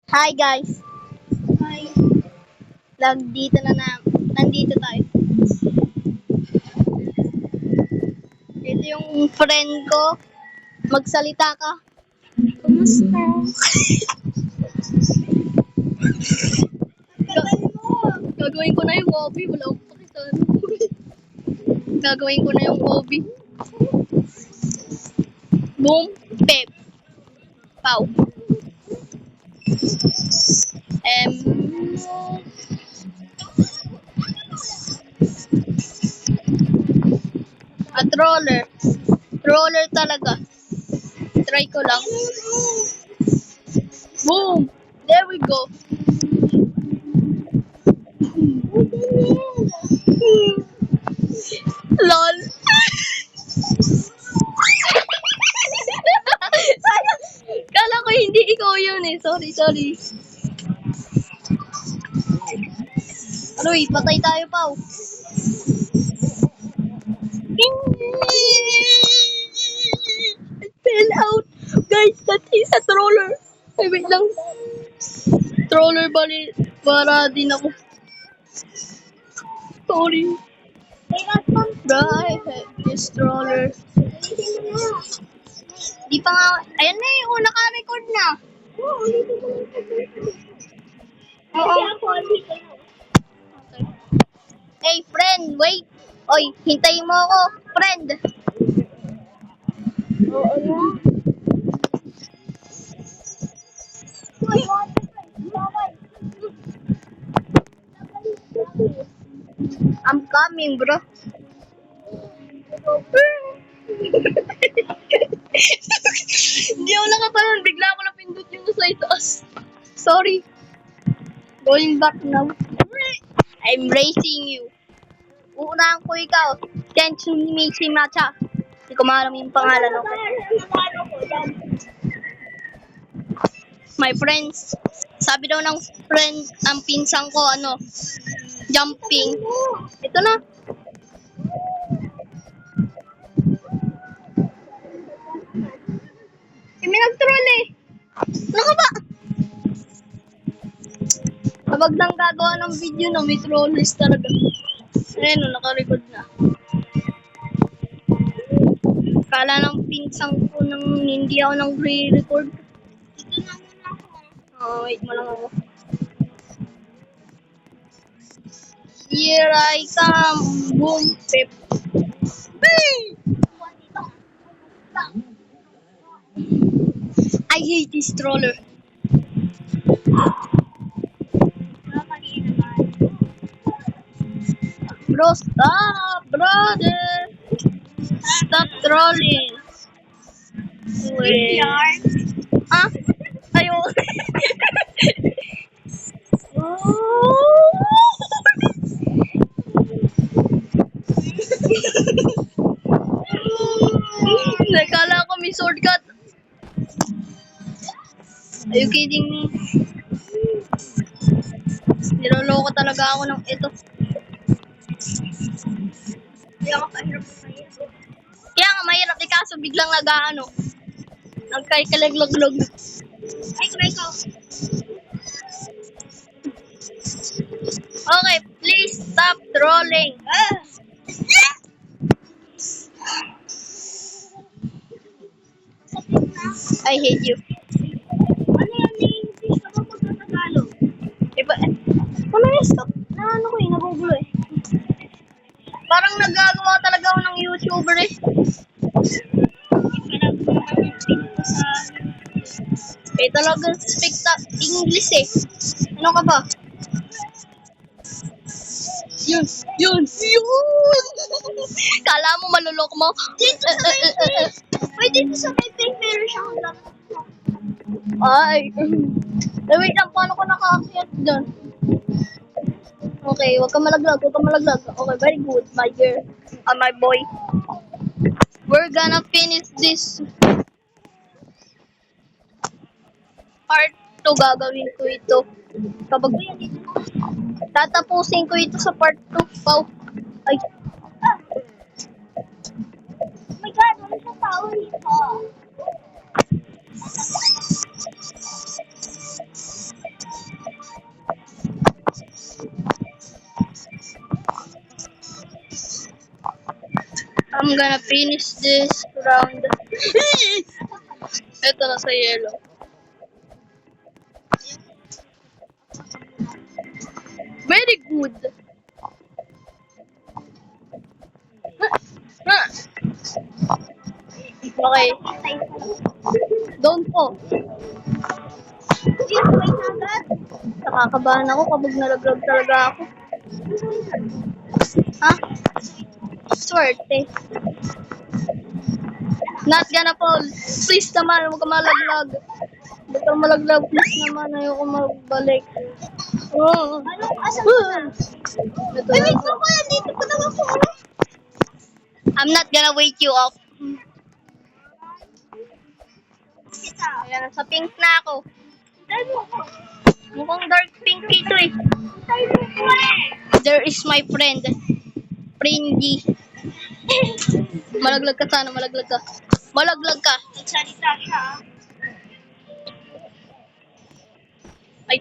Hi guys. Hi. Nandito tayo. Ito yung friend ko. Magsalita ka. Kumusta? Tagal mo. Gagawin ko na yung hobby. Wala akong pakisan. Gagawin ko na yung hobby. Boom. Pep. Pow. At roller. Roller talaga. Try ko lang. Boom. There we go. Lol. Kala ko hindi ikaw yun eh. Sorry. Aroy, patay tayo pa. I fell out. Guys, that is a troller. Ay, wait lang. Troller bali. Para din ako. Sorry. Bro, I hate this troller. Di pa nga. Ayan na eh. Oh, naka-record na. Oo. Hey, friend, wait. Oy, hintayin mo ako, friend. Oo na. I'm coming, bro. Hindi ako nakatalon. Bigla ako napindot yung nasa itaas. Sorry. Going back now. I'm racing you. Uunahan ko ikaw. Kenshimichi Macha. Hindi ko maalam yung pangalan, okay? My friends. Sabi daw ng friend, ang pinsang ko, jumping. Ito na. May nag-troll eh. Ano ka ba? Kapag nang gagawa ng video na may trollers talaga. Ayan o, nakarecord na. Kala ng pinsang ko nang hindi ako nang re-record. Wait mo lang ako. Here I come. Boom. Pep. Hey! I hate this troller. Bro, stop, brother. Stop trolling. Wait. Ah? Ayun. Nakala ko may shortcut. Are you kidding me? Niloloko talaga ako ng ito. Kaya nga mahirap kaso biglang nagkaikalaglaglog. Ay, ko. Okay, please stop trolling. I hate you. Ano yan? English ka ba magkatagalog? Iba, stop. Nagugulo eh. Parang nagagawa talaga ako ng YouTuber eh. Talaga speak English eh. Ano ka ba? Yun. Kala mo malulok mo? Dito sa may pink meron siyang laptop. Ay. Wait lang, paano ko nakaakyat dyan? Okay, huwag ka malaglag. Okay, very good, my girl. My boy. We're gonna finish this part 2. Gagawin ko ito. Kapag tatapusin ko ito sa part 2. Pau. Ay. Oh my God, wala siyang tao dito. I'm gonna finish this round. Ito na sa yellow. Very good. Okay. Don't po. Nakakabahan ako kapag nalaglag talaga ako. Ha? Swerte. Not gonna fall. Please naman, huwag ka malaglag. Huwag ka malaglag. Please naman, ayoko magbalik. Oh. Asan ka na? Ito Ay, na. wait mo ko. Nandito pa naman ako. I'm not gonna wake you up. Kita. Ayan, sa pink na ako. Tayo mo ko. Mukhang dark pink ito eh. Tayo mo ko eh. There is my friend. Friendy. Malaglag ka sana, malaglag ka. Malaglag ka. Nagsalita siya. Ay,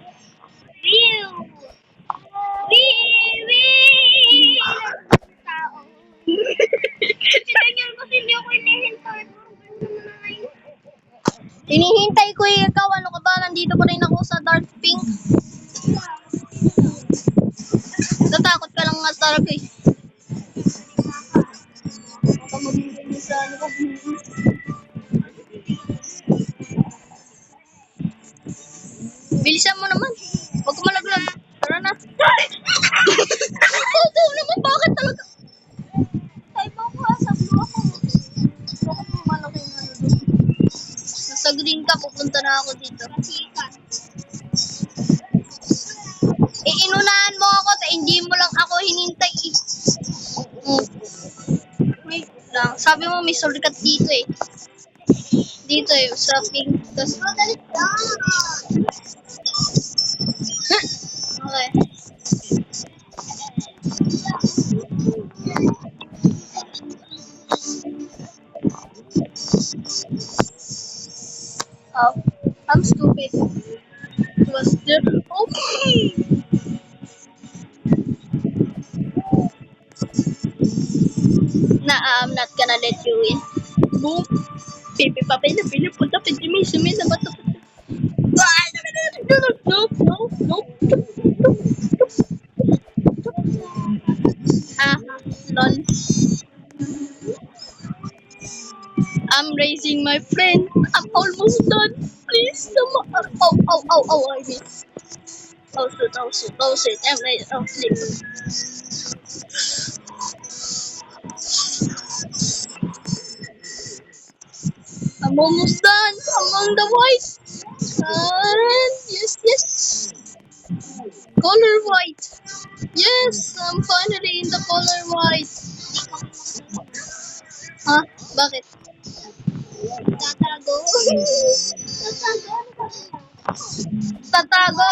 Real. Real. Tao. Sinagyan ko hindi ako inihintay. hinihintay ko eh, ikaw. Ano ka ba? Nandito pa rin ako sa dark pink. Natakot ka lang nga talaga eh. Baka magbibigay sa ano ko. Bilisan mo naman. Huwag ka malaglag. Tara na. Oo naman. Bakit talaga? Tayo mo ko. Sa blue ako. Baka mo malaking ano doon. Nasa green ka. Pupunta na ako dito. Kasikat. Inunahan mo ako. Hindi mo lang ako hinintay eh. Wait lang. Sabi mo may shortcut dito eh. Dito eh. Sa pink. Tas, Madalit lang. okay. Oh, I'm stupid. It was there. Okay. I'm not gonna let you in. Boom. Pipi papay na pinapunta pa Jimmy. Sumi na bato. No. Lol. I'm raising my friend. I'm almost done. Please, someone. Oh, I missed. Oh shit. I'm ready. Oh, sleep. I'm almost done. Among the white. And yes. Color white. Yes, I'm finally in the color white. Ha? Bakit? Tatago. Tatago.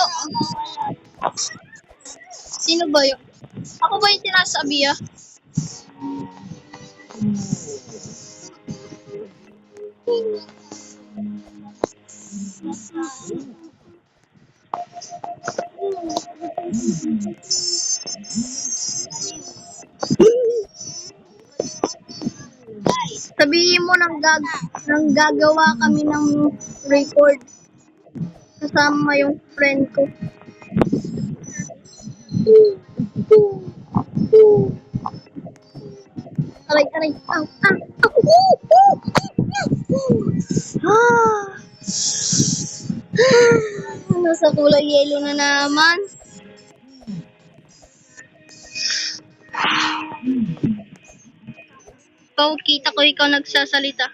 Sino ba yun? Ako ba yung tinasabi ah? Sabihin mo nang gagawa kami ng record kasama yung friend ko. Aray. Nasa kulay yellow na naman. Pao, kita ko ikaw nagsasalita.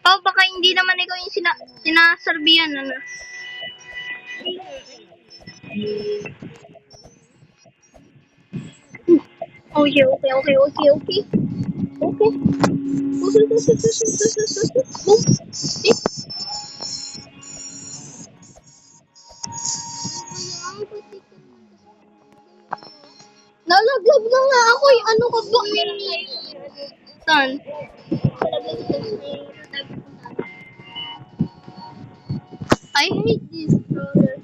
Pao, baka hindi naman ikaw yung sinaserbihan, ano? Okay. Boom. Nalaglag na nga ako eh. Ano ka ba? Saan? I hate this brother.